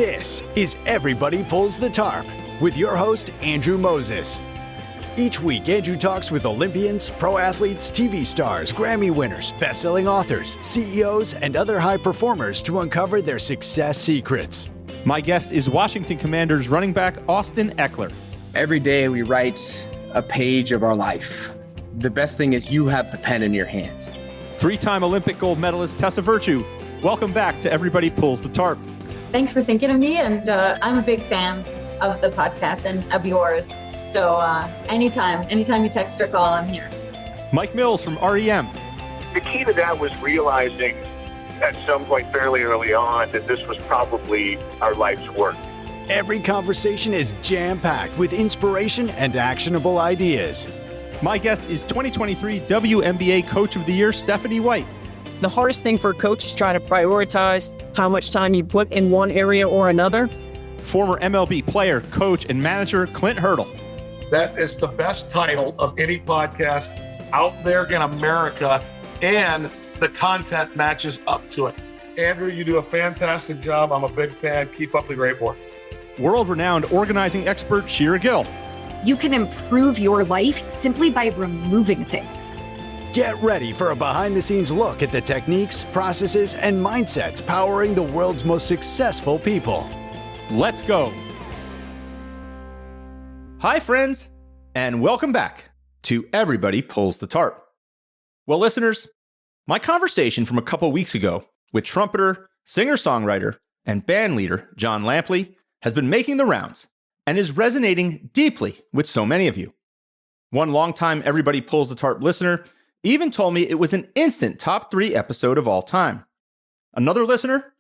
This is Everybody Pulls the Tarp with your host, Andrew Moses. Each week, Andrew talks with Olympians, pro athletes, TV stars, Grammy winners, best-selling authors, CEOs, and other high performers to uncover their success secrets. My guest is Washington Commanders running back Austin Ekeler. Every day we write a page of our life. The best thing is you have the pen in your hand. Three-time Olympic gold medalist Tessa Virtue. Welcome back to Everybody Pulls the Tarp. Thanks for thinking of me, and I'm a big fan of the podcast and of yours. So anytime you text or call, I'm here. Mike Mills from REM. The key to that was realizing at some point fairly early on that this was probably our life's work. Every conversation is jam-packed with inspiration and actionable ideas. My guest is 2023 WNBA Coach of the Year, Stephanie White. The hardest thing for a coach is trying to prioritize how much time you put in one area or another. Former MLB player, coach, and manager Clint Hurdle. That is the best title of any podcast out there in America, and the content matches up to it. Andrew, you do a fantastic job. I'm a big fan. Keep up the great work. World-renowned organizing expert Shira Gill. You can improve your life simply by removing things. Get ready for a behind-the-scenes look at the techniques, processes, and mindsets powering the world's most successful people. Let's go. Hi, friends, and welcome back to Everybody Pulls the Tarp. Well, listeners, my conversation from a couple weeks ago with trumpeter, singer-songwriter, and band leader John Lampley has been making the rounds and is resonating deeply with so many of you. One longtime Everybody Pulls the Tarp listener even told me it was an instant top 3 episode of all time. Another listener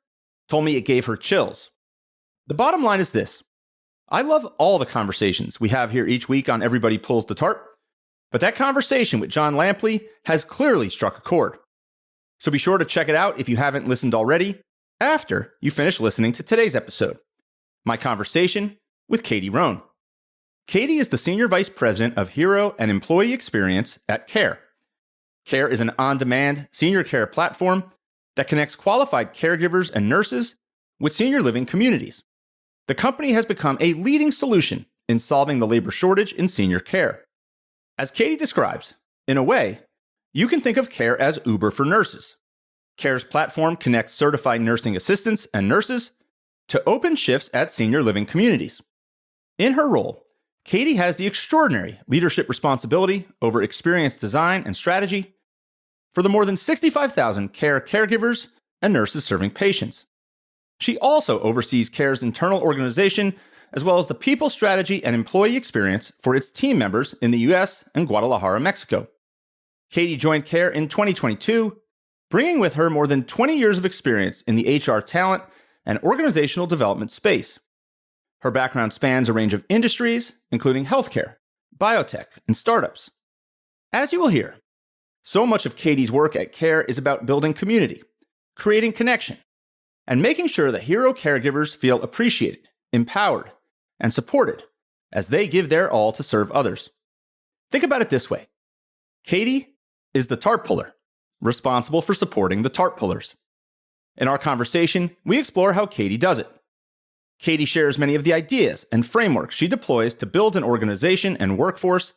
told me it gave her chills. The bottom line is this. I love all the conversations we have here each week on Everybody Pulls the Tarp, but that conversation with John Lampley has clearly struck a chord. So be sure to check it out if you haven't listened already after you finish listening to today's episode. My conversation with Katie Rhone. Katie is the Senior Vice President of Hero and Employee Experience at KARE. KARE is an on-demand senior care platform that connects qualified caregivers and nurses with senior living communities. The company has become a leading solution in solving the labor shortage in senior care. As Katie describes, in a way, you can think of KARE as Uber for nurses. KARE's platform connects certified nursing assistants and nurses to open shifts at senior living communities. In her role, Katie has the extraordinary leadership responsibility over experience design and strategy for the more than 65,000 KARE caregivers and nurses serving patients. She also oversees KARE's internal organization as well as the people strategy and employee experience for its team members in the US and Guadalajara, Mexico. Katie joined KARE in 2022, bringing with her more than 20 years of experience in the HR talent and organizational development space. Her background spans a range of industries, including healthcare, biotech, and startups. As you will hear, so much of Katie's work at KARE is about building community, creating connection, and making sure that hero caregivers feel appreciated, empowered, and supported as they give their all to serve others. Think about it this way. Katie is the tarp puller, responsible for supporting the tarp pullers. In our conversation, we explore how Katie does it. Katie shares many of the ideas and frameworks she deploys to build an organization and workforce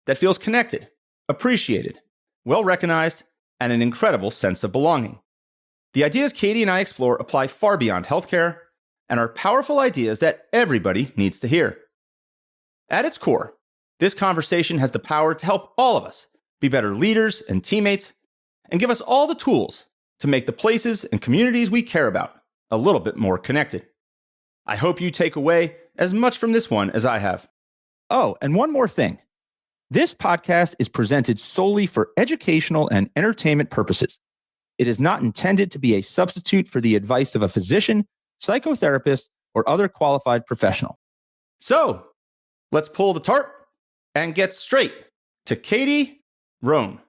that feels connected, appreciated, well-recognized, and an incredible sense of belonging. The ideas Katie and I explore apply far beyond healthcare and are powerful ideas that everybody needs to hear. At its core, this conversation has the power to help all of us be better leaders and teammates and give us all the tools to make the places and communities we care about a little bit more connected. I hope you take away as much from this one as I have. Oh, and one more thing. This podcast is presented solely for educational and entertainment purposes. It is not intended to be a substitute for the advice of a physician, psychotherapist, or other qualified professional. So, let's pull the tarp and get straight to Katie Rhone.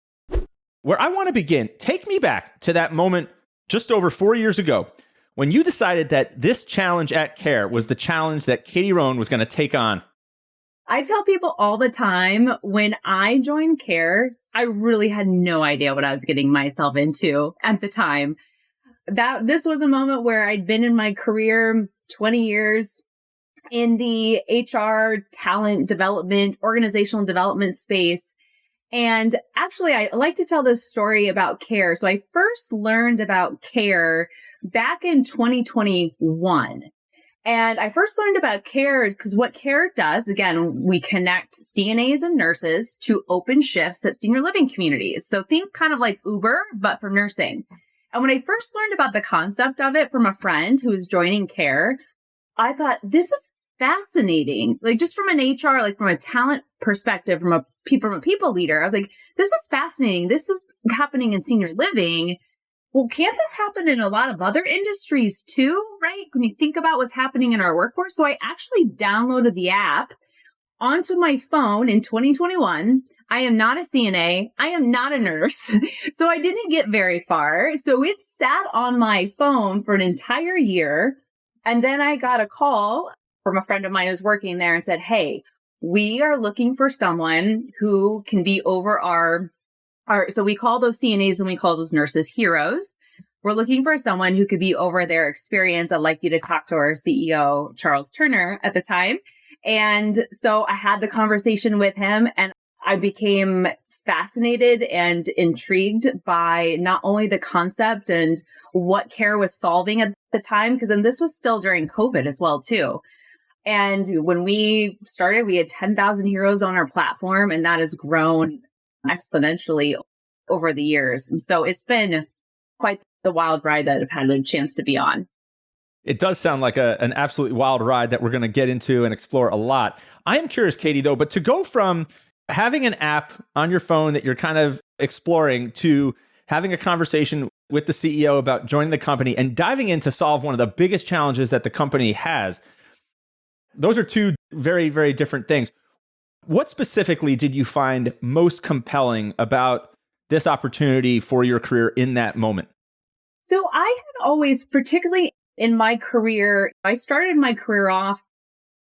Where I want to begin, take me back to that moment just over 4 years ago when you decided that this challenge at KARE was the challenge that Katie Rhone was going to take on. I tell people all the time, when I joined KARE, I really had no idea what I was getting myself into at the time. This was a moment where I'd been in my career 20 years in the HR, talent development, organizational development space. And actually, I like to tell this story about KARE. So I first learned about KARE back in 2021. And I first learned about KARE because what KARE does, again, we connect CNAs and nurses to open shifts at senior living communities. So think kind of like Uber, but for nursing. And when I first learned about the concept of it from a friend who was joining KARE, I thought, this is fascinating. Like just from an HR, like from a talent perspective, from a people leader, I was like, this is fascinating. This is happening in senior living. Well, can't this happen in a lot of other industries too, right? When you think about what's happening in our workforce. So I actually downloaded the app onto my phone in 2021. I am not a CNA. I am not a nurse. So I didn't get very far. So it sat on my phone for an entire year. And then I got a call from a friend of mine who's working there and said, hey, we are looking for someone who can be over our, so we call those CNAs and we call those nurses heroes. We're looking for someone who could be over their experience. I'd like you to talk to our CEO, Charles Turner, at the time. And so I had the conversation with him and I became fascinated and intrigued by not only the concept and what KARE was solving at the time, because then this was still during COVID as well, too. And when we started, we had 10,000 heroes on our platform, and that has grown exponentially over the years. And so it's been quite the wild ride that I've had a chance to be on. It does sound like an absolutely wild ride that we're going to get into and explore a lot. I am curious, Katie, though, but to go from having an app on your phone that you're kind of exploring to having a conversation with the CEO about joining the company and diving in to solve one of the biggest challenges that the company has, those are two very, very different things. What specifically did you find most compelling about this opportunity for your career in that moment? So I had always, particularly in my career, I started my career off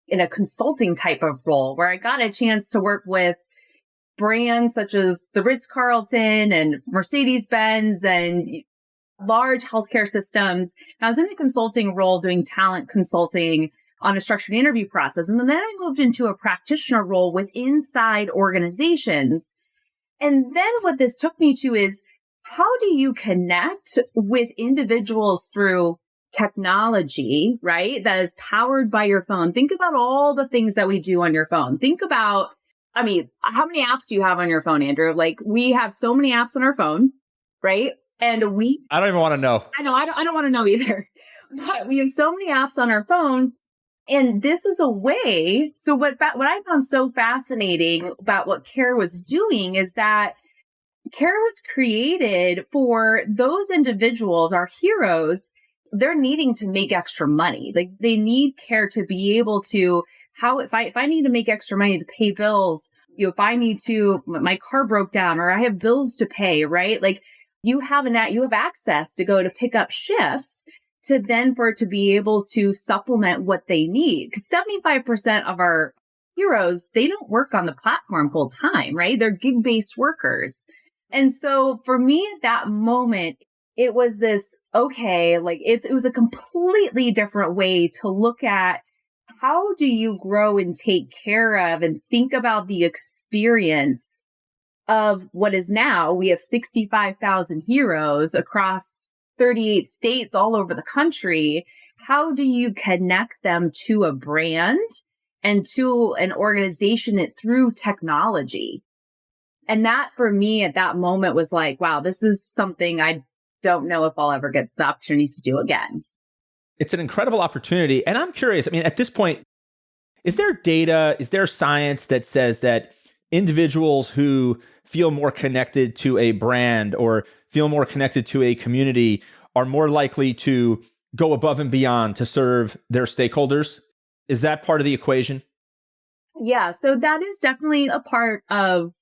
in a consulting type of role where I got a chance to work with brands such as the Ritz-Carlton and Mercedes-Benz and large healthcare systems. I was in the consulting role doing talent consulting on a structured interview process. And then I moved into a practitioner role with inside organizations. And then what this took me to is, how do you connect with individuals through technology, right? That is powered by your phone. Think about all the things that we do on your phone. Think about, how many apps do you have on your phone, Andrew? Like, we have so many apps on our phone, right? And I don't even want to know. I know, I don't want to know either. But we have so many apps on our phones. And this is a way. So what I found so fascinating about what KARE was doing is that KARE was created for those individuals, our heroes. They're needing to make extra money. Like, they need KARE to be able to, if I need to make extra money to pay bills, if I need to, my car broke down or I have bills to pay, right? Like, you have access to go to pick up shifts to then for it to be able to supplement what they need. Because 75% of our heroes, they don't work on the platform full time, right? They're gig-based workers. And so for me at that moment, it was this, okay, like it was a completely different way to look at how do you grow and take care of and think about the experience of what is now, we have 65,000 heroes across 38 states all over the country. How do you connect them to a brand and to an organization through technology? And that for me at that moment was like, wow, this is something I don't know if I'll ever get the opportunity to do again. It's an incredible opportunity. And I'm curious, at this point, is there data, is there science that says that individuals who feel more connected to a brand or feel more connected to a community are more likely to go above and beyond to serve their stakeholders? Is that part of the equation? Yeah, so that is definitely a part of,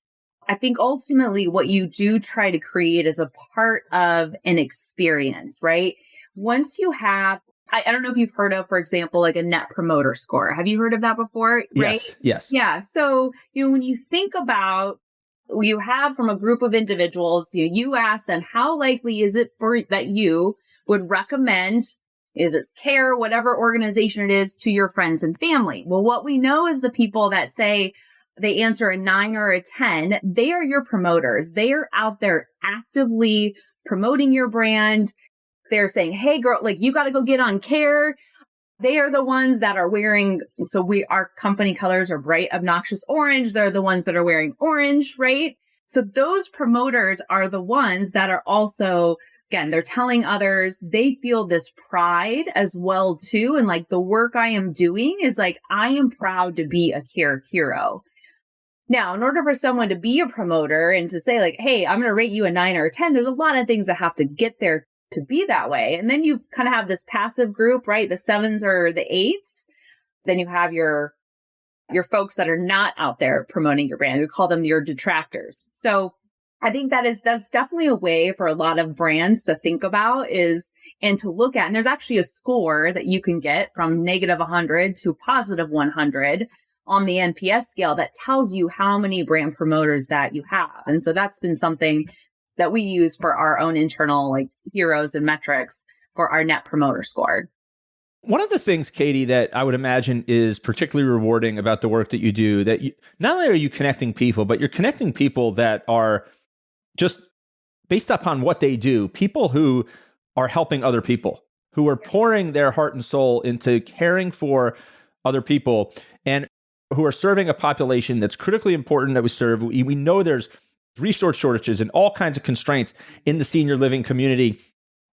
I think ultimately what you do try to create is a part of an experience, right? Once you have, I don't know if you've heard of, for example, like a net promoter score. Have you heard of that before? Right? Yes. Yeah. So, when you think about, you have from a group of individuals, you ask them, how likely is it that you would recommend is it KARE, whatever organization it is, to your friends and family. Well, what we know is the people that say they answer a 9 or a 10, they are your promoters. They are out there actively promoting your brand. They're saying, hey girl, like you got to go get on KARE. They are the ones that are wearing, our company colors are bright, obnoxious orange. They're the ones that are wearing orange, right? So those promoters are the ones that are also, again, they're telling others, they feel this pride as well too. And like the work I am doing is like, I am proud to be a KARE hero. Now, in order for someone to be a promoter and to say like, hey, I'm going to rate you a 9 or a 10, there's a lot of things that have to get there to be that way. And then you kind of have this passive group, right? The 7s or the 8s. Then you have your folks that are not out there promoting your brand. We call them your detractors. So I think that's definitely a way for a lot of brands to think about and to look at. And there's actually a score that you can get from -100 to +100 on the NPS scale that tells you how many brand promoters that you have. And so that's been something that we use for our own internal like heroes and metrics for our net promoter score. One of the things, Katie, that I would imagine is particularly rewarding about the work that you do, that not only are you connecting people, but you're connecting people that are just based upon what they do, people who are helping other people, who are pouring their heart and soul into caring for other people, and who are serving a population that's critically important that we serve. We know there's resource shortages and all kinds of constraints in the senior living community,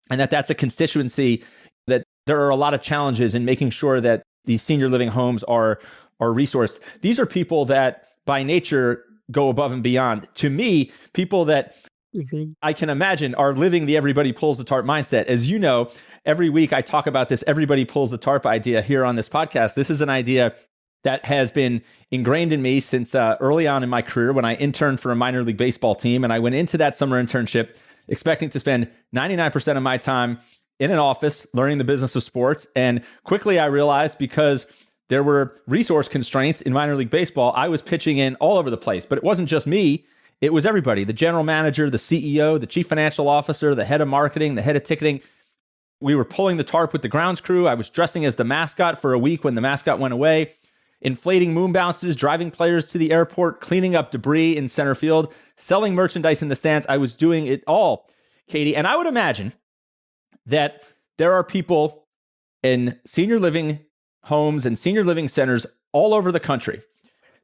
and that's a constituency that there are a lot of challenges in making sure that these senior living homes are resourced. These are people that by nature go above and beyond. To me, people that I can imagine are living the everybody pulls the tarp mindset. As you know, every week I talk about this everybody pulls the tarp idea here on this podcast. This is an idea that has been ingrained in me since early on in my career when I interned for a minor league baseball team. And I went into that summer internship expecting to spend 99% of my time in an office learning the business of sports. And quickly I realized, because there were resource constraints in minor league baseball, I was pitching in all over the place. But it wasn't just me. It was everybody, the general manager, the CEO, the chief financial officer, the head of marketing, the head of ticketing. We were pulling the tarp with the grounds crew. I was dressing as the mascot for a week when the mascot went away, inflating moon bounces, driving players to the airport, cleaning up debris in center field, selling merchandise in the stands. I was doing it all, Katie. And I would imagine that there are people in senior living homes and senior living centers all over the country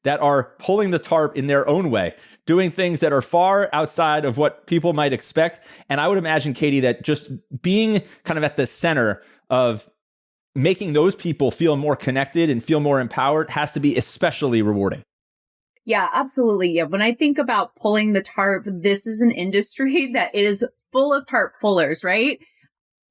that are pulling the tarp in their own way, doing things that are far outside of what people might expect. And I would imagine, Katie, that just being kind of at the center of making those people feel more connected and feel more empowered has to be especially rewarding. Yeah, absolutely. Yeah. When I think about pulling the tarp, this is an industry that is full of tarp pullers, right?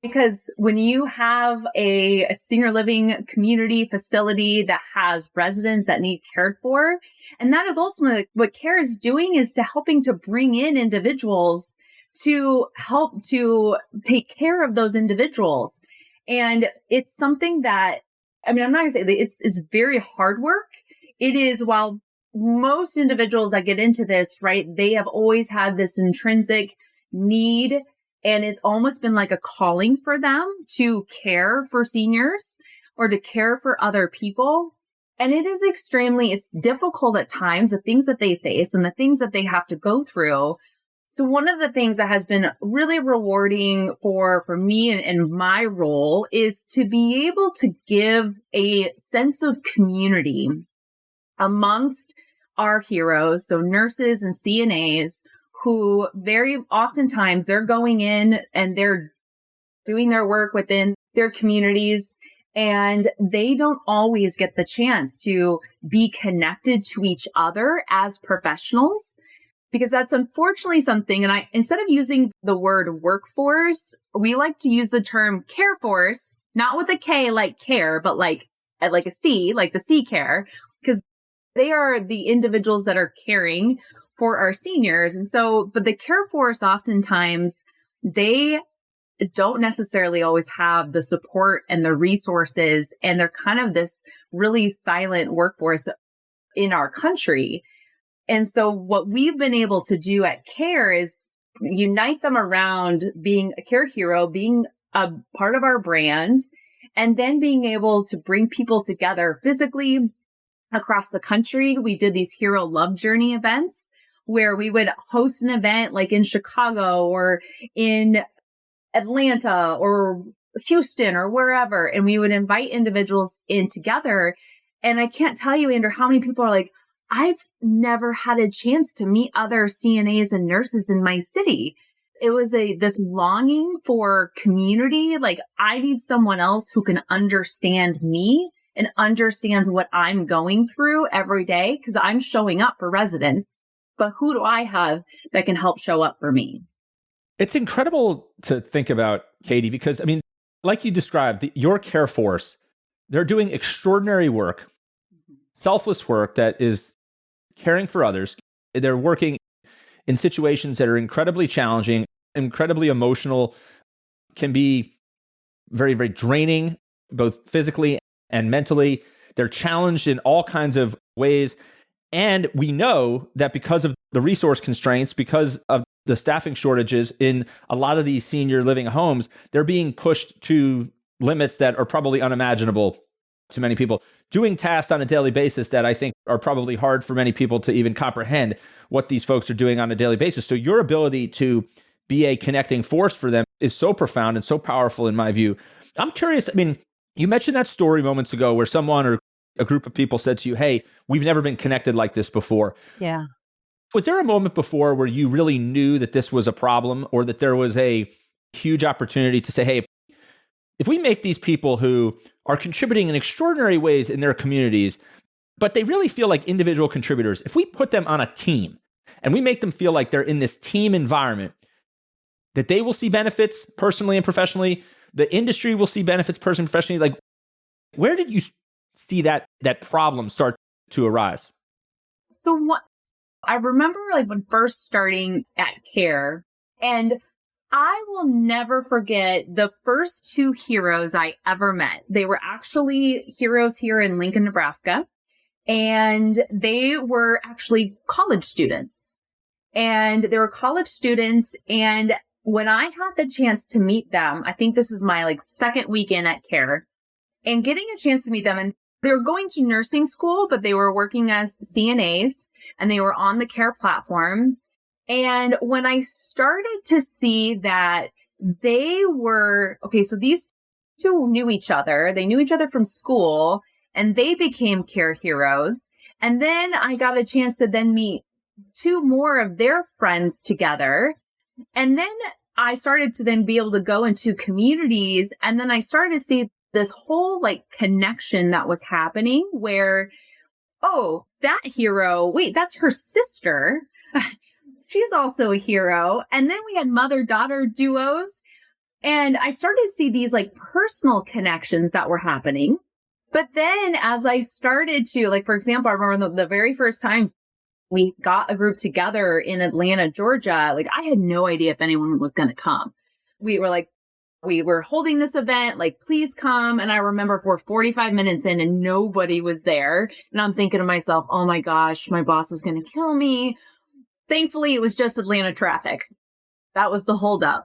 Because when you have a senior living community facility that has residents that need cared for, and that is ultimately what KARE is doing, is to helping to bring in individuals to help to take care of those individuals. And it's something that, I mean, I'm not going to say that it's very hard work. It is, while most individuals that get into this, right, they have always had this intrinsic need, and it's almost been like a calling for them to care for seniors or to care for other people. And it is it's difficult at times, the things that they face and the things that they have to go through. So one of the things that has been really rewarding for me and my role is to be able to give a sense of community amongst our heroes, so nurses and CNAs, who very oftentimes they're going in and they're doing their work within their communities, and they don't always get the chance to be connected to each other as professionals, because that's unfortunately something. And instead of using the word workforce, we like to use the term care force, not with a K like care, but like a C, like the C care, because they are the individuals that are caring for our seniors. And so, but the care force, oftentimes, they don't necessarily always have the support and the resources, and they're kind of this really silent workforce in our country. And so what we've been able to do at KARE is unite them around being a care hero, being a part of our brand. And then being able to bring people together physically across the country. We did these Hero Love Journey events where we would host an event like in Chicago or in Atlanta or Houston or wherever. And we would invite individuals in together. And I can't tell you, Andrew, how many people are like, I've never had a chance to meet other CNAs and nurses in my city. It was this longing for community. Like, I need someone else who can understand me and understand what I'm going through every day, because I'm showing up for residents. But who do I have that can help show up for me? It's incredible to think about, Katie, because, I mean, like you described, your care force, they're doing extraordinary work, selfless work that is caring for others. They're working in situations that are incredibly challenging, incredibly emotional, can be very, very draining, both physically and mentally. They're challenged in all kinds of ways. And we know that because of the resource constraints, because of the staffing shortages in a lot of these senior living homes, they're being pushed to limits that are probably unimaginable to many people, doing tasks on a daily basis that I think are probably hard for many people to even comprehend what these folks are doing on a daily basis. So your ability to be a connecting force for them is so profound and so powerful in my view. I'm curious, I mean, you mentioned that story moments ago where someone or a group of people said to you, hey, we've never been connected like this before. Yeah. Was there a moment before where you really knew that this was a problem or that there was a huge opportunity to say, hey, if we make these people who are contributing in extraordinary ways in their communities, but they really feel like individual contributors, if we put them on a team and we make them feel like they're in this team environment, that they will see benefits personally and professionally, the industry will see benefits personally and professionally. Like, where did you see that problem start to arise? So what I remember, like, when first starting at KARE, and I will never forget the first two heroes I ever met. They were actually heroes here in Lincoln, Nebraska, and they were actually college students. And they were college students, and when I had the chance to meet them, I think this was my second weekend at KARE, and getting a chance to meet them, and they were going to nursing school, but they were working as CNAs, and they were on the KARE platform. And when I started to see that they were, okay, so these two knew each other. They knew each other from school, and they became KARE heroes. And then I got a chance to then meet two more of their friends together. And then I started to then be able to go into communities. And then I started to see this whole connection that was happening where, oh, that hero, wait, that's her sister. She's also a hero. And then we had mother-daughter duos. And I started to see these personal connections that were happening. But then as I started to, for example, I remember the very first times we got a group together in Atlanta, Georgia, I had no idea if anyone was going to come. We were holding this event, please come. And I remember we're 45 minutes in and nobody was there. And I'm thinking to myself, oh my gosh, my boss is going to kill me. Thankfully, it was just Atlanta traffic. That was the holdup.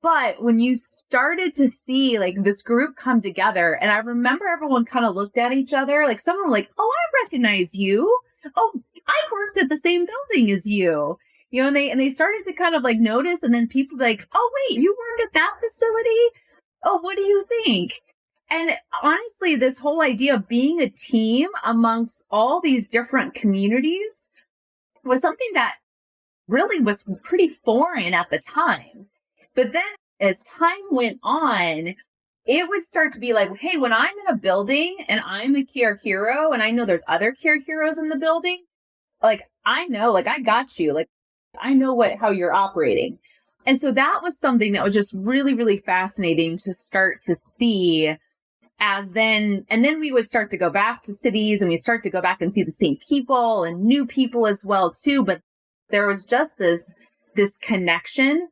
But when you started to see this group come together, and I remember everyone kind of looked at each other, some were like, oh, I recognize you. Oh, I worked at the same building as you. You know, and they started to kind of notice, and then people oh, wait, you worked at that facility? Oh, what do you think? And honestly, this whole idea of being a team amongst all these different communities was something that really was pretty foreign at the time. But then as time went on, it would start to be hey, when I'm in a building and I'm a KARE hero and I know there's other KARE heroes in the building, I know, I got you. I know how you're operating. And so that was something that was just really, really fascinating to start to see and then we would start to go back to cities and we start to go back and see the same people and new people as well too. But there was just this connection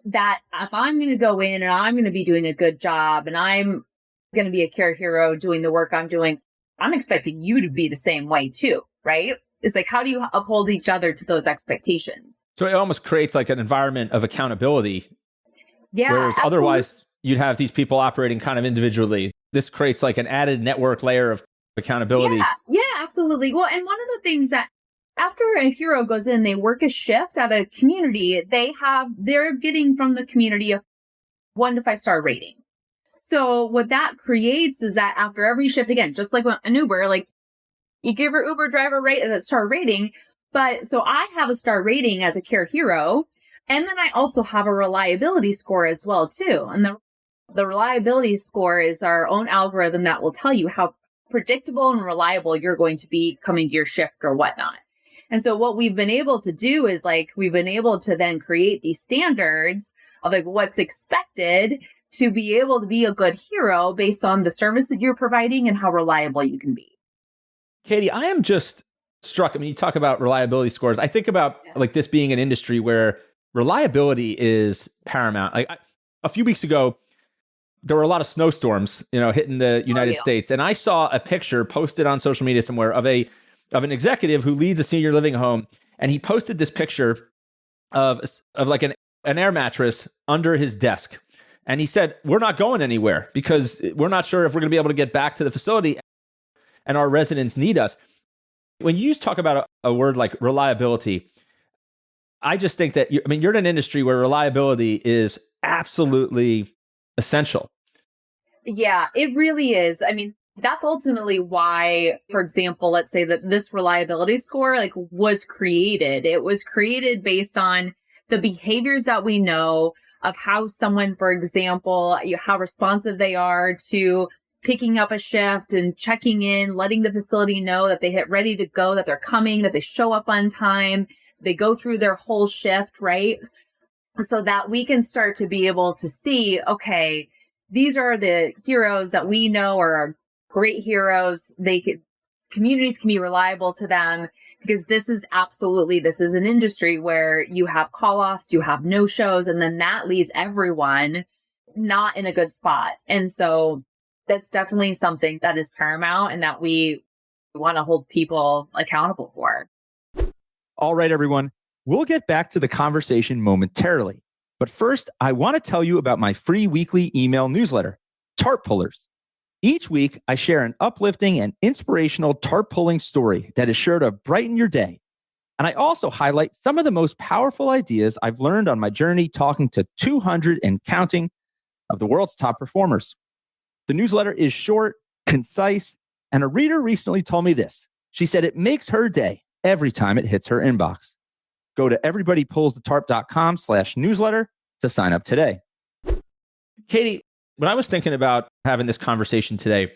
that if I'm going to go in and I'm going to be doing a good job and I'm going to be a KARE hero doing the work I'm doing, I'm expecting you to be the same way too, right? It's how do you uphold each other to those expectations? So it almost creates an environment of accountability. Yeah. Whereas absolutely. otherwise, you'd have these people operating kind of individually. This creates like an added network layer of accountability. Yeah, absolutely. Well, and one of the things that after a hero goes in, they work a shift at a community, they're getting from the community a 1 to 5 star rating. So what that creates is that after every shift, again, just like an Uber, like you give your Uber driver a star rating. But so I have a star rating as a care hero. And then I also have a reliability score as well, too. And the reliability score is our own algorithm that will tell you how predictable and reliable you're going to be coming to your shift or whatnot. And so what we've been able to do is we've been able to then create these standards of what's expected to be able to be a good hero based on the service that you're providing and how reliable you can be. Katie, I am just struck. I mean, you talk about reliability scores. I think about this being an industry where reliability is paramount. A few weeks ago, there were a lot of snowstorms, hitting the United States. And I saw a picture posted on social media somewhere of an executive who leads a senior living home. And he posted this picture of an air mattress under his desk. And he said, we're not going anywhere because we're not sure if we're going to be able to get back to the facility and our residents need us. When you talk about a word like reliability, I just think that you're in an industry where reliability is absolutely essential. Yeah, it really is. I mean, that's ultimately why, for example, let's say that this reliability score was created. It was created based on the behaviors that we know of how someone, for example, how responsive they are to picking up a shift and checking in, letting the facility know that they hit ready to go, that they're coming, that they show up on time, they go through their whole shift, right? So that we can start to be able to see, okay, these are the heroes that we know are great heroes. Communities can be reliable to them because this is an industry where you have call-offs, you have no-shows, and then that leaves everyone not in a good spot. And so that's definitely something that is paramount and that we want to hold people accountable for. All right, everyone. We'll get back to the conversation momentarily. But first, I want to tell you about my free weekly email newsletter, Tarp Pullers. Each week, I share an uplifting and inspirational tarp pulling story that is sure to brighten your day. And I also highlight some of the most powerful ideas I've learned on my journey talking to 200 and counting of the world's top performers. The newsletter is short, concise, and a reader recently told me this. She said it makes her day every time it hits her inbox. Go to everybodypullsthetarp.com/newsletter to sign up today. Katie, when I was thinking about having this conversation today,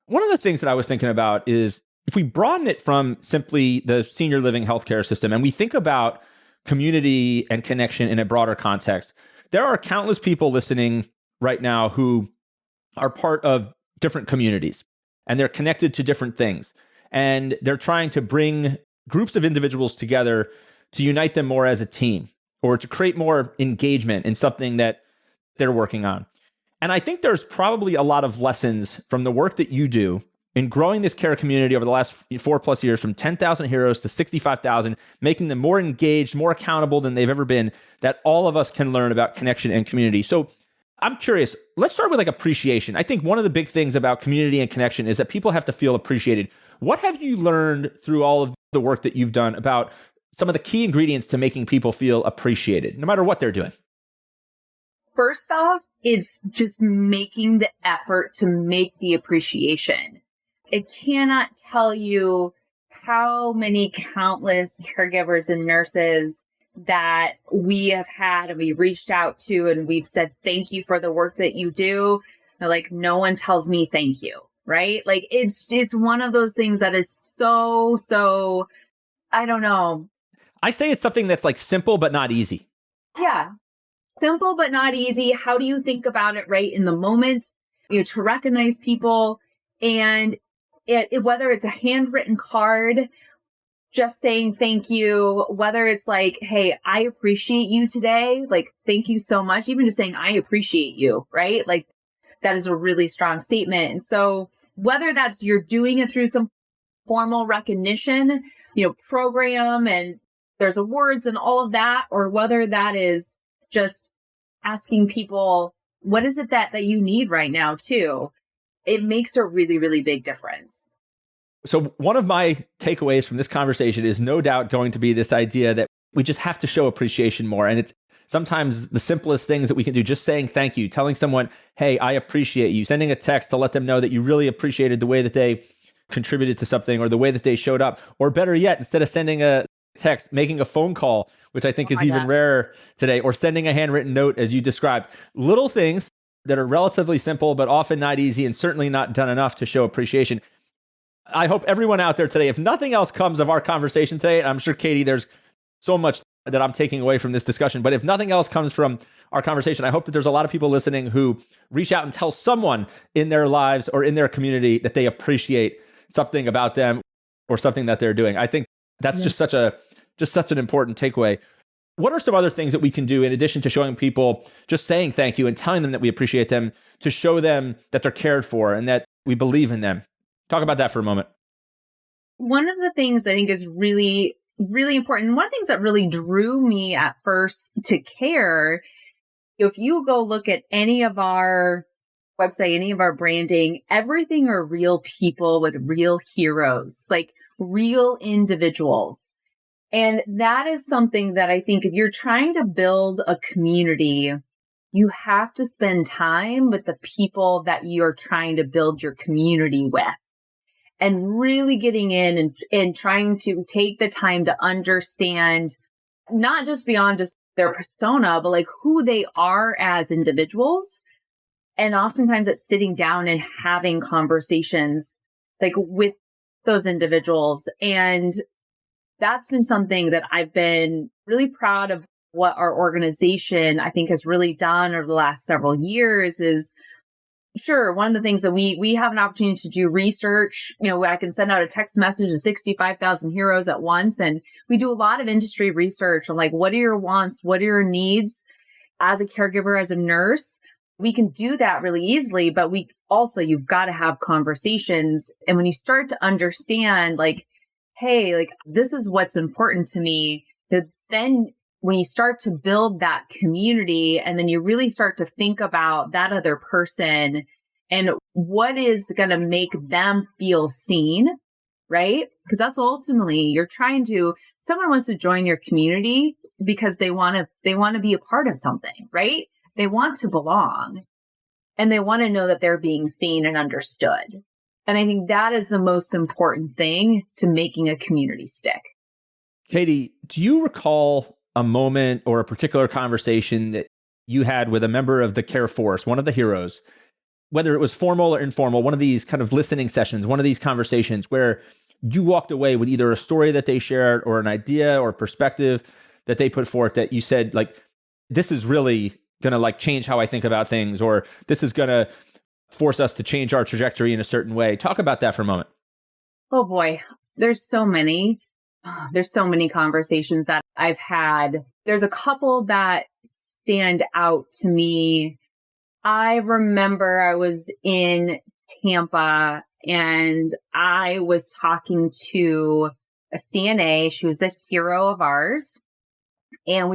one of the things that I was thinking about is if we broaden it from simply the senior living healthcare system and we think about community and connection in a broader context, there are countless people listening right now who are part of different communities and they're connected to different things. And they're trying to bring groups of individuals together to unite them more as a team or to create more engagement in something that they're working on. And I think there's probably a lot of lessons from the work that you do in growing this care community over the last 4+ years from 10,000 heroes to 65,000, making them more engaged, more accountable than they've ever been, that all of us can learn about connection and community. So I'm curious, let's start with appreciation. I think one of the big things about community and connection is that people have to feel appreciated. What have you learned through all of the work that you've done about some of the key ingredients to making people feel appreciated, no matter what they're doing? First off, it's just making the effort to make the appreciation. I cannot tell you how many countless caregivers and nurses that we have had and we've reached out to and we've said, thank you for the work that you do. They're no one tells me thank you, right? It's one of those things that is so, I don't know. I say it's something that's simple, but not easy. Yeah. Simple, but not easy. How do you think about it right in the moment? To recognize people and whether it's a handwritten card, just saying thank you, whether it's hey, I appreciate you today. Thank you so much. Even just saying, I appreciate you, right? That is a really strong statement. And so whether that's you're doing it through some formal recognition, program and there's awards and all of that, or whether that is just asking people what is it that you need right now too? It makes a really, really big difference. So one of my takeaways from this conversation is no doubt going to be this idea that we just have to show appreciation more. And it's sometimes the simplest things that we can do, just saying thank you, telling someone, hey, I appreciate you, sending a text to let them know that you really appreciated the way that they contributed to something or the way that they showed up. Or better yet, instead of sending a text, making a phone call, which I think is even rarer today, or sending a handwritten note as you described. Little things that are relatively simple, but often not easy and certainly not done enough to show appreciation. I hope everyone out there today, if nothing else comes of our conversation today, and I'm sure, Katie, there's so much that I'm taking away from this discussion, but if nothing else comes from our conversation, I hope that there's a lot of people listening who reach out and tell someone in their lives or in their community that they appreciate something about them or something that they're doing. I think that's just such an important takeaway. What are some other things that we can do in addition to showing people, just saying thank you and telling them that we appreciate them, to show them that they're cared for and that we believe in them? Talk about that for a moment. One of the things I think is really, really important, one of the things that really drew me at first to KARE, if you go look at any of our website, any of our branding, everything are real people with real heroes, like real individuals. And that is something that I think if you're trying to build a community, you have to spend time with the people that you're trying to build your community with. And really getting in and trying to take the time to understand, not just beyond just their persona, but like who they are as individuals. And oftentimes it's sitting down and having conversations like with those individuals. And that's been something that I've been really proud of what our organization, I think, has really done over the last several years is, sure, one of the things that we have an opportunity to do research, I can send out a text message to 65,000 heroes at once. And we do a lot of industry research on like, what are your wants? What are your needs as a caregiver, as a nurse? We can do that really easily, but you've got to have conversations. And when you start to understand like, hey, like this is what's important to me, then when you start to build that community and then you really start to think about that other person and what is going to make them feel seen, right? Because that's ultimately someone wants to join your community because they want to be a part of something, right? They want to belong and they want to know that they're being seen and understood. And I think that is the most important thing to making a community stick. Katie, do you recall a moment or a particular conversation that you had with a member of the KARE force, one of the heroes, whether it was formal or informal, one of these kind of listening sessions, one of these conversations where you walked away with either a story that they shared or an idea or perspective that they put forth that you said, like, this is really going to like change how I think about things, or this is going to force us to change our trajectory in a certain way. Talk about that for a moment. Oh boy, there's so many conversations that I've had. There's a couple that stand out to me. I remember I was in Tampa and I was talking to a CNA. She was a hero of ours. And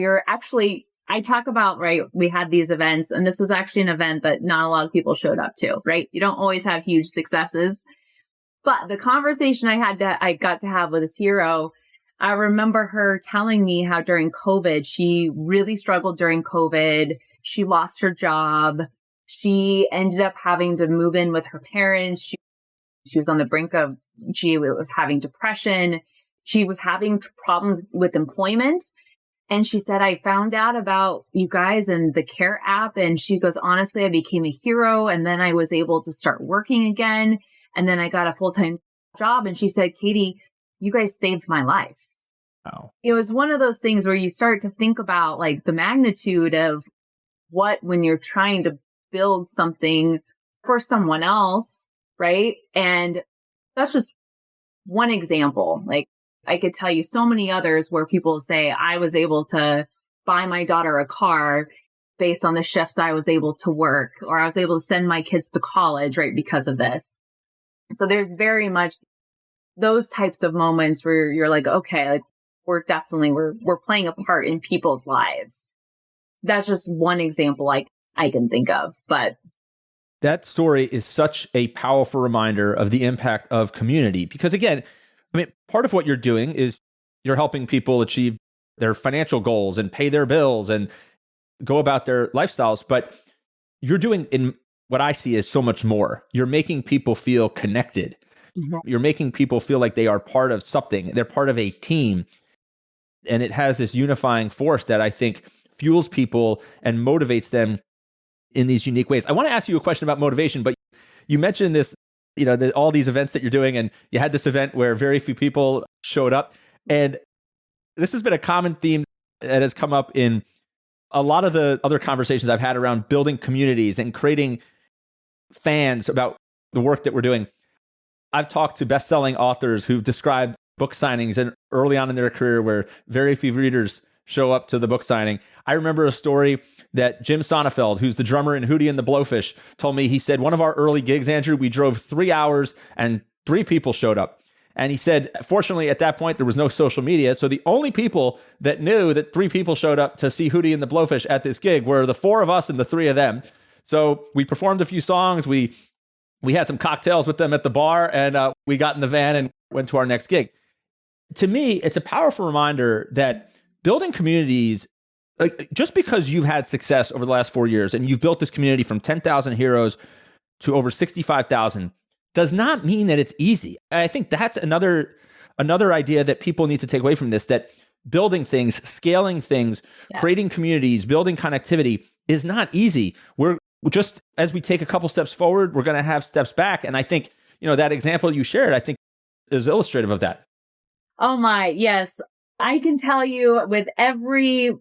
I talk about, right, we had these events, and this was actually an event that not a lot of people showed up to, right? You don't always have huge successes. But the conversation I got to have with this hero, I remember her telling me how during COVID, she really struggled during COVID. She lost her job. She ended up having to move in with her parents. She was on the brink of, she was having depression. She was having problems with employment. And she said, I found out about you guys and the KARE app. And she goes, honestly, I became a hero. And then I was able to start working again. And then I got a full-time job. And she said, Katie, you guys saved my life. Oh. It was one of those things where you start to think about like the magnitude of when you're trying to build something for someone else, right? And that's just one example. Like I could tell you so many others where people say, I was able to buy my daughter a car based on the shifts I was able to work, or I was able to send my kids to college, right, because of this. So there's very much those types of moments where you're like, okay, like we're playing a part in people's lives. That's just one example. Like I can think of. But that story is such a powerful reminder of the impact of community. Because again, I mean, part of what you're doing is you're helping people achieve their financial goals and pay their bills and go about their lifestyles. But you're doing in what I see is so much more. You're making people feel connected. Mm-hmm. You're making people feel like they are part of something. They're part of a team. And it has this unifying force that I think fuels people and motivates them in these unique ways. I want to ask you a question about motivation, but you mentioned this, all these events that you're doing, and you had this event where very few people showed up. And this has been a common theme that has come up in a lot of the other conversations I've had around building communities and creating fans about the work that we're doing. I've talked to best-selling authors who've described book signings and early on in their career where very few readers show up to the book signing. I remember a story that Jim Sonnefeld, who's the drummer in Hootie and the Blowfish, told me. He said, one of our early gigs, Andrew, we drove 3 hours and 3 people showed up. And he said, fortunately, at that point, there was no social media. So the only people that knew that 3 people showed up to see Hootie and the Blowfish at this gig were the 4 of us and the 3 of them. So we performed a few songs. We had some cocktails with them at the bar, and we got in the van and went to our next gig. To me, it's a powerful reminder that building communities, like, just because you've had success over the last 4 years and you've built this community from 10,000 heroes to over 65,000, does not mean that it's easy. I think that's another idea that people need to take away from this, that building things, scaling things, creating communities, building connectivity is not easy. We're just, as we take a couple steps forward, we're going to have steps back. And I think, that example you shared, I think is illustrative of that. Oh my, yes. I can tell you with every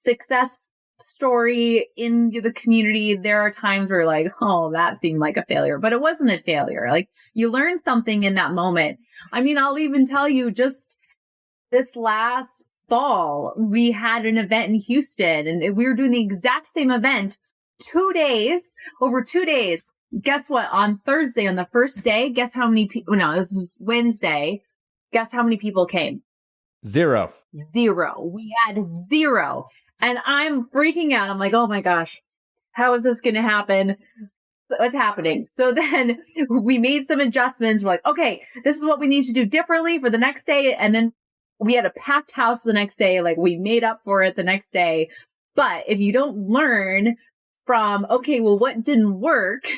success story in the community, there are times where oh, that seemed like a failure, but it wasn't a failure. You learn something in that moment. I mean, I'll even tell you, just this last fall, we had an event in Houston and we were doing the exact same event 2 days, over 2 days. Guess what? On Thursday, on the first day, guess how many people, no, this is Wednesday. Guess how many people came? 0. We had 0. And I'm freaking out. I'm like, oh my gosh, how is this going to happen? What's happening? So then we made some adjustments. We're like, okay, this is what we need to do differently for the next day. And then we had a packed house the next day. We made up for it the next day. But if you don't learn from, okay, well, what didn't work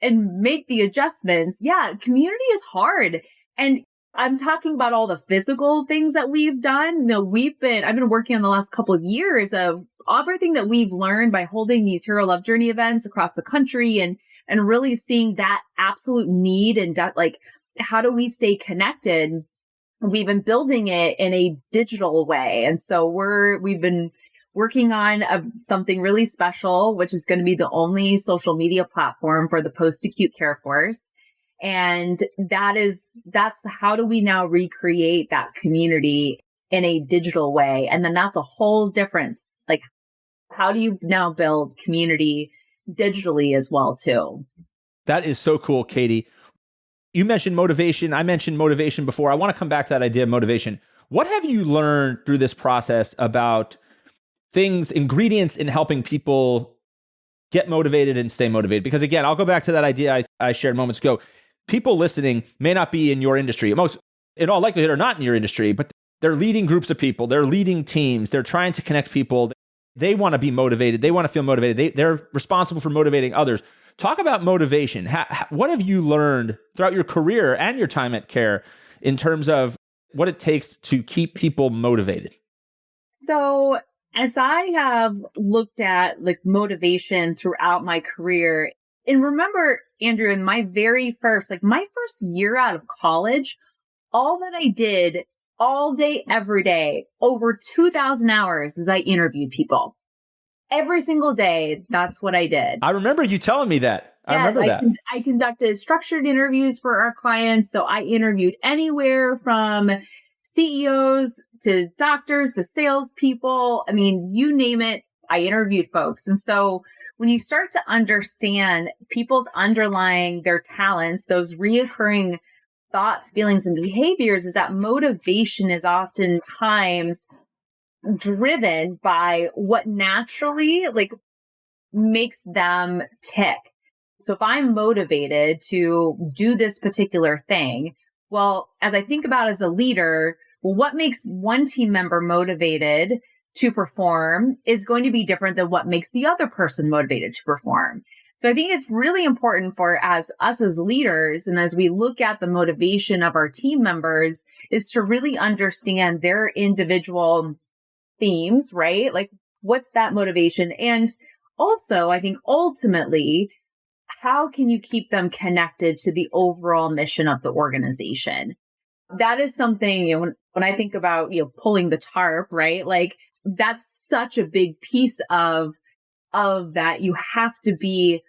and make the adjustments, community is hard. And I'm talking about all the physical things that we've done. I've been working on the last couple of years of everything that we've learned by holding these Hero Love Journey events across the country and really seeing that absolute need and how do we stay connected? We've been building it in a digital way. And so we've been working on something really special, which is going to be the only social media platform for the post-acute care force. And that's how do we now recreate that community in a digital way? And then that's a whole different, how do you now build community digitally as well too? That is so cool, Katie. You mentioned motivation. I mentioned motivation before. I want to come back to that idea of motivation. What have you learned through this process about ingredients in helping people get motivated and stay motivated? Because again, I'll go back to that idea I shared moments ago. People listening may not be in your industry. Most, in all likelihood, are not in your industry, but they're leading groups of people. They're leading teams. They're trying to connect people. They want to be motivated. They want to feel motivated. They're responsible for motivating others. Talk about motivation. What have you learned throughout your career and your time at KARE in terms of what it takes to keep people motivated? So as I have looked at motivation throughout my career, and remember, Andrew, in my first year out of college, all that I did all day, every day, over 2,000 hours is I interviewed people. Every single day, that's what I did. I remember you telling me that. I remember that. I conducted structured interviews for our clients. So I interviewed anywhere from CEOs to doctors to salespeople. I mean, you name it, I interviewed folks. And so when you start to understand people's underlying their talents, those reoccurring thoughts, feelings, and behaviors, is that motivation is oftentimes driven by what naturally, makes them tick. So if I'm motivated to do this particular thing, well, as I think about as a leader, what makes one team member motivated to perform is going to be different than what makes the other person motivated to perform. So I think it's really important for us as leaders, and as we look at the motivation of our team members, is to really understand their individual themes, right? Like, what's that motivation? And also, I think ultimately, how can you keep them connected to the overall mission of the organization? That is something, when I think about, pulling the tarp, right? Like, that's such a big piece of that. You have to be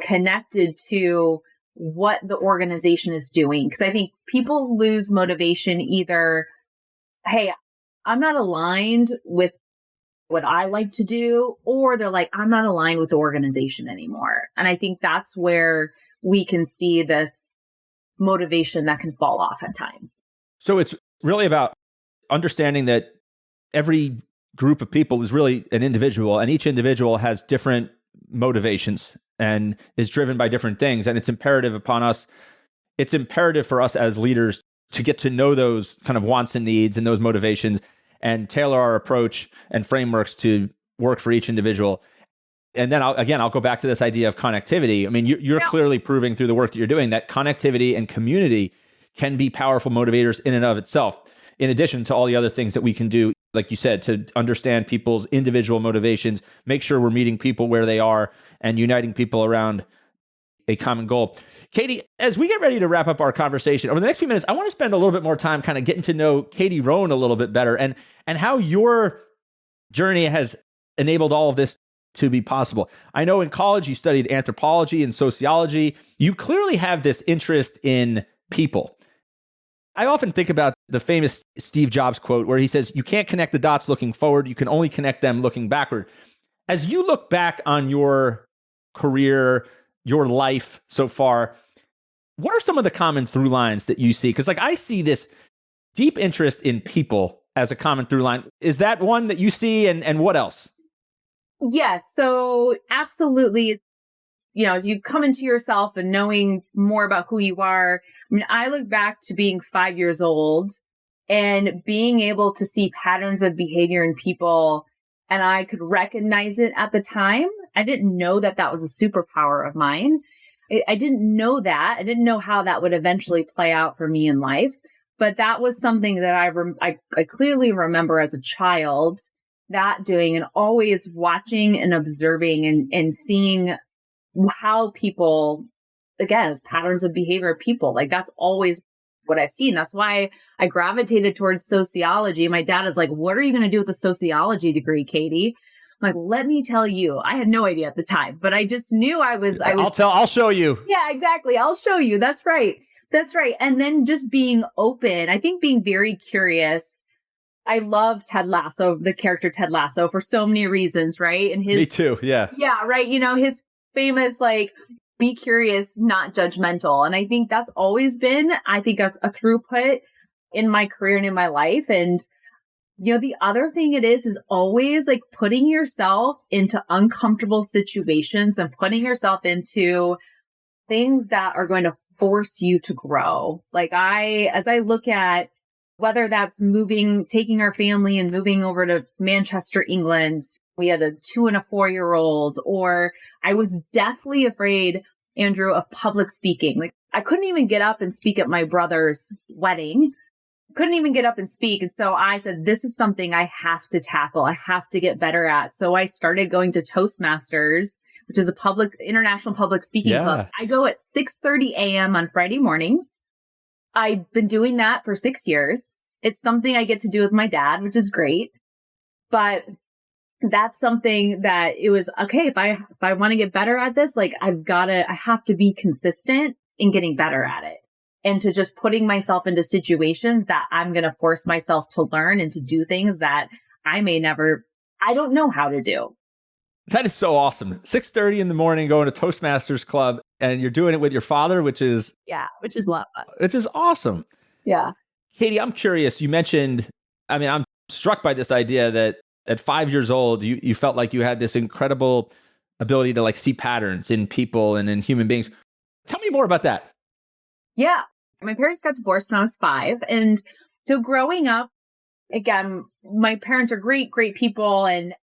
connected to what the organization is doing. Because I think people lose motivation either, hey, I'm not aligned with what I like to do, or they're like, I'm not aligned with the organization anymore. And I think that's where we can see this motivation that can fall off at times. So it's really about understanding that every group of people is really an individual, and each individual has different motivations and is driven by different things. And it's imperative for us as leaders to get to know those kind of wants and needs and those motivations and tailor our approach and frameworks to work for each individual. And then I'll go back to this idea of connectivity. I mean, you're clearly proving through the work that you're doing that connectivity and community can be powerful motivators in and of itself, in addition to all the other things that we can do, like you said, to understand people's individual motivations, make sure we're meeting people where they are and uniting people around a common goal. Katie, as we get ready to wrap up our conversation over the next few minutes, I want to spend a little bit more time kind of getting to know Katie Rhone a little bit better and how your journey has enabled all of this to be possible. I know in college you studied anthropology and sociology. You clearly have this interest in people. I often think about the famous Steve Jobs quote where he says, you can't connect the dots looking forward, you can only connect them looking backward. As you look back on your career, your life so far, what are some of the common through lines that you see? Because I see this deep interest in people as a common through line. Is that one that you see, and what else? Yes. So absolutely. As you come into yourself and knowing more about who you are, I look back to being 5 years old and being able to see patterns of behavior in people, and I could recognize it at the time. I didn't know that that was a superpower of mine. I didn't know that. I didn't know how that would eventually play out for me in life. But that was something that I clearly remember as a child that doing, and always watching and observing and seeing how people, again, as patterns of behavior of people, that's always what I've seen. That's why I gravitated towards sociology. My dad is like, what are you going to do with a sociology degree, Katie? I'm like, let me tell you. I had no idea at the time, but I just knew I'll show you. Yeah, exactly. I'll show you. That's right. And then just being open, I think being very curious. I love Ted Lasso, the character Ted Lasso, for so many reasons, right? And Me too. Yeah. Yeah, right. His famous, be curious, not judgmental. And I think that's always been, a throughput in my career and in my life. And, the other thing it is always putting yourself into uncomfortable situations and putting yourself into things that are going to force you to grow. As I look at whether that's taking our family and moving over to Manchester, England, we had a 2 and a 4-year-old, or I was deathly afraid, Andrew, of public speaking. I couldn't even get up and speak at my brother's wedding. Couldn't even get up and speak. And so I said, this is something I have to tackle. I have to get better at. So I started going to Toastmasters, which is a international public speaking club. I go at 6:30 a.m. on Friday mornings. I've been doing that for 6 years. It's something I get to do with my dad, which is great. But that's something that it was, okay, if I want to get better at this, I have to be consistent in getting better at it. And to just putting myself into situations that I'm going to force myself to learn and to do things that I don't know how to do. That is so awesome. 6:30 in the morning, going to Toastmasters Club, and you're doing it with your father, which is a lot of fun. Which is awesome. Yeah. Katie, I'm curious. You mentioned, I'm struck by this idea that at 5 years old, you felt like you had this incredible ability to like see patterns in people and in human beings. Tell me more about that. Yeah. My parents got divorced when I was 5. And so growing up, again, my parents are great, great people. And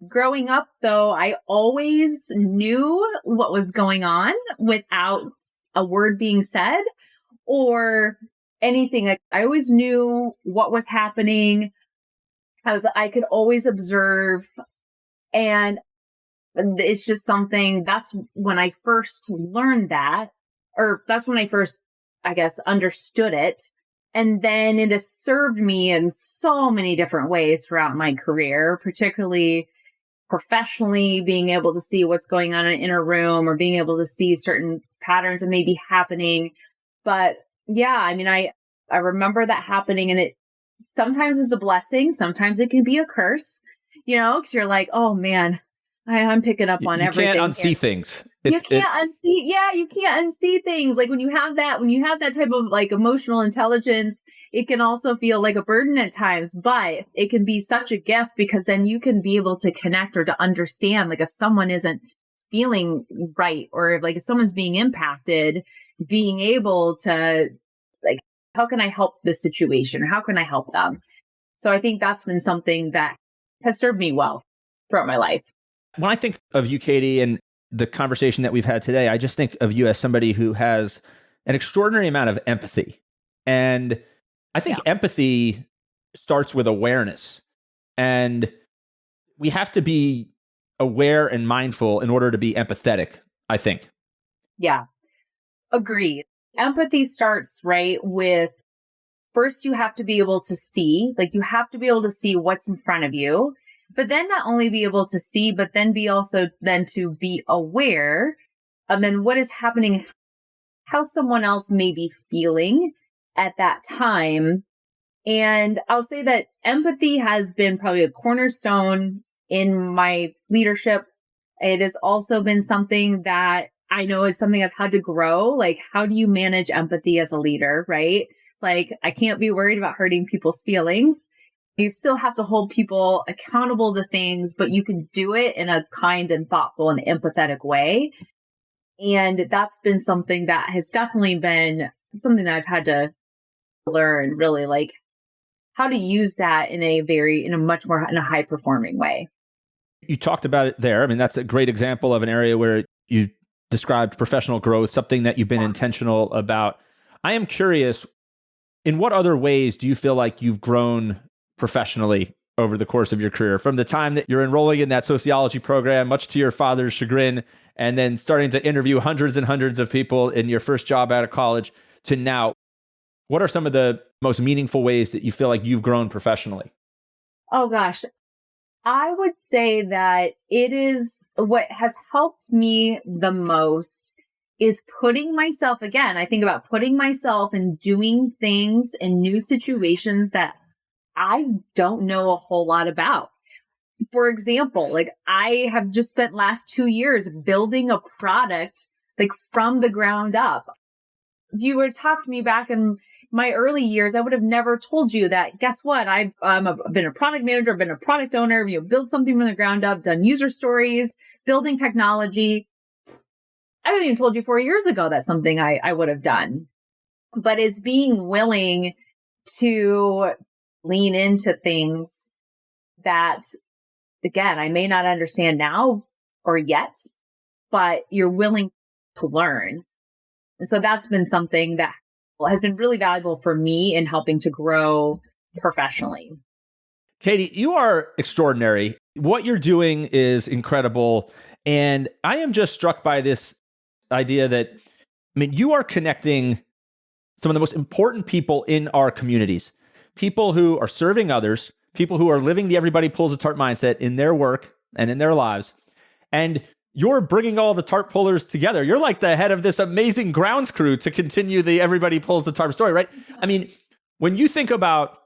growing up, though, I always knew what was going on without a word being said or anything. Like, I always knew what was happening. I could always observe. And it's just something, that's when I first learned that, or that's when I first, I guess, understood it. And then it has served me in so many different ways throughout my career, particularly professionally, being able to see what's going on in an inner room or being able to see certain patterns that may be happening. But yeah, I mean, I remember that happening, and it sometimes is a blessing. Sometimes it can be a curse, because you're like, oh man, I'm picking up on everything. You can't unsee things. You can't unsee things. Like when you have that type of like emotional intelligence, it can also feel like a burden at times, but it can be such a gift because then you can be able to connect or to understand, like if someone isn't feeling right or like if someone's being impacted, being able to like, how can I help this situation or how can I help them? So I think that's been something that has served me well throughout my life. When I think of you, Katie, and the conversation that we've had today, I just think of you as somebody who has an extraordinary amount of empathy. And I think empathy starts with awareness. And we have to be aware and mindful in order to be empathetic, I think. Yeah, agreed. Empathy starts right with, first you have to be able to see, like you have to be able to see what's in front of you. But then not only be able to see, but then be also then to be aware of then what is happening, how someone else may be feeling at that time. And I'll say that empathy has been probably a cornerstone in my leadership. It has also been something that I know is something I've had to grow. Like, how do you manage empathy as a leader, right? It's like, I can't be worried about hurting people's feelings. You still have to hold people accountable to things, but you can do it in a kind and thoughtful and empathetic way. And that's been something that has definitely been something that I've had to learn, really, like how to use that in a much more in a high performing way. You talked about it there. I mean, that's a great example of an area where you described professional growth, something that you've been intentional about. I am curious, in what other ways do you feel like you've grown professionally over the course of your career, from the time that you're enrolling in that sociology program, much to your father's chagrin, and then starting to interview hundreds and hundreds of people in your first job out of college to now? What are some of the most meaningful ways that you feel like you've grown professionally? Oh gosh, I would say that it is what has helped me the most is putting myself, again, I think about putting myself and doing things in new situations that I don't know a whole lot about. For example, like I have just spent last 2 years building a product like from the ground up. If you were to talk to me back in my early years, I would have never told you that. Guess what? I've been a product manager, I've been a product owner, build something from the ground up, done user stories, building technology. I would have even told you 4 years ago that's something I would have done. But it's being willing to lean into things that, again, I may not understand now or yet, but you're willing to learn. And so that's been something that has been really valuable for me in helping to grow professionally. Katie, you are extraordinary. What you're doing is incredible. And I am just struck by this idea that, you are connecting some of the most important people in our communities. People who are serving others, people who are living the everybody pulls a tarp mindset in their work and in their lives. And you're bringing all the tarp pullers together. You're like the head of this amazing grounds crew to continue the everybody pulls the tarp story, right? I mean, when you think about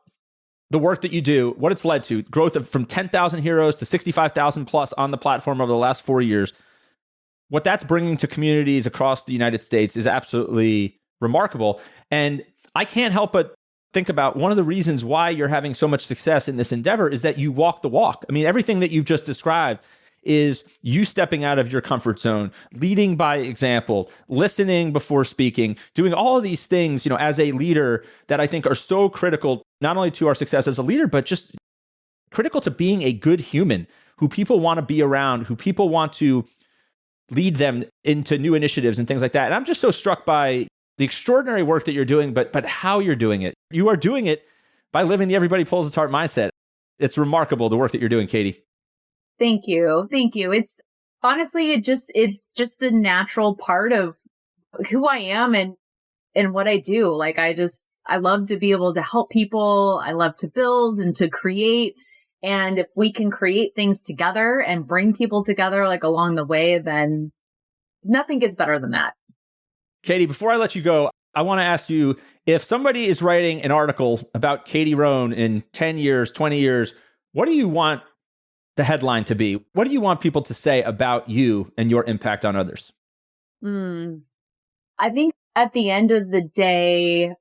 the work that you do, what it's led to, growth of from 10,000 heroes to 65,000 plus on the platform over the last 4 years, what that's bringing to communities across the United States is absolutely remarkable. And I can't help but think about one of the reasons why you're having so much success in this endeavor is that you walk the walk. I mean, everything that you've just described is you stepping out of your comfort zone, leading by example, listening before speaking, doing all of these things, as a leader that I think are so critical, not only to our success as a leader, but just critical to being a good human who people want to be around, who people want to lead them into new initiatives and things like that. And I'm just so struck by the extraordinary work that you're doing, but how you're doing it. You are doing it by living the everybody pulls the tarp mindset. It's remarkable, the work that you're doing, Katie. Thank you. It's honestly, it's just a natural part of who I am and what I do. Like, I love to be able to help people. I love to build and to create. And if we can create things together and bring people together like along the way, then nothing gets better than that. Katie, before I let you go, I want to ask you, if somebody is writing an article about Katie Rhone in 10 years, 20 years, what do you want the headline to be? What do you want people to say about you and your impact on others? I think at the end of the day,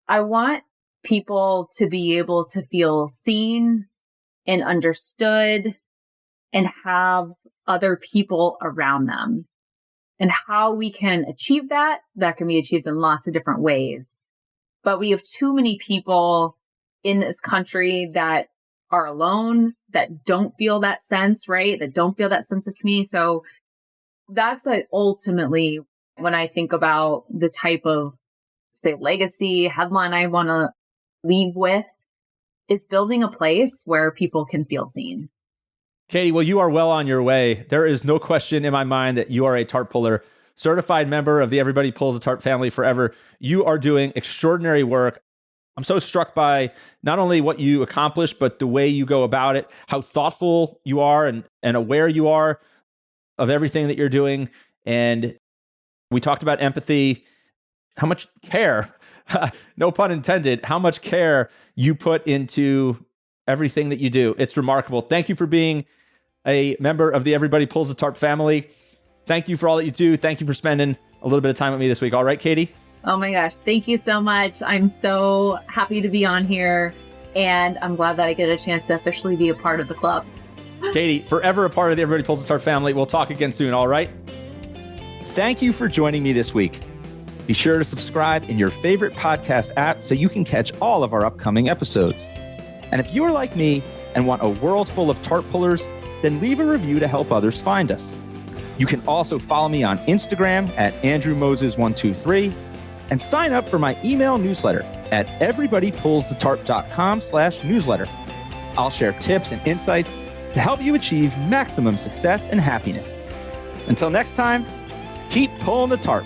I want people to be able to feel seen and understood and have other people around them. And how we can achieve that can be achieved in lots of different ways. But we have too many people in this country that are alone, that don't feel that sense, right? That don't feel that sense of community. So that's like ultimately when I think about the type of, say, legacy headline I want to leave with, is building a place where people can feel seen. Katie, well, you are well on your way. There is no question in my mind that you are a tarp puller, certified member of the Everybody Pulls a Tarp family forever. You are doing extraordinary work. I'm so struck by not only what you accomplish, but the way you go about it, how thoughtful you are and aware you are of everything that you're doing. And we talked about empathy, how much care, no pun intended, how much care you put into everything that you do. It's remarkable. Thank you for being a member of the Everybody Pulls the Tarp family. Thank you for all that you do. Thank you for spending a little bit of time with me this week. All right, Katie? Oh my gosh. Thank you so much. I'm so happy to be on here, and I'm glad that I get a chance to officially be a part of the club. Katie, forever a part of the Everybody Pulls the Tarp family. We'll talk again soon, all right? Thank you for joining me this week. Be sure to subscribe in your favorite podcast app so you can catch all of our upcoming episodes. And if you are like me and want a world full of tarp pullers, then leave a review to help others find us. You can also follow me on Instagram at AndrewMoses123 and sign up for my email newsletter at everybodypullsthetarp.com/newsletter. I'll share tips and insights to help you achieve maximum success and happiness. Until next time, keep pulling the tarp.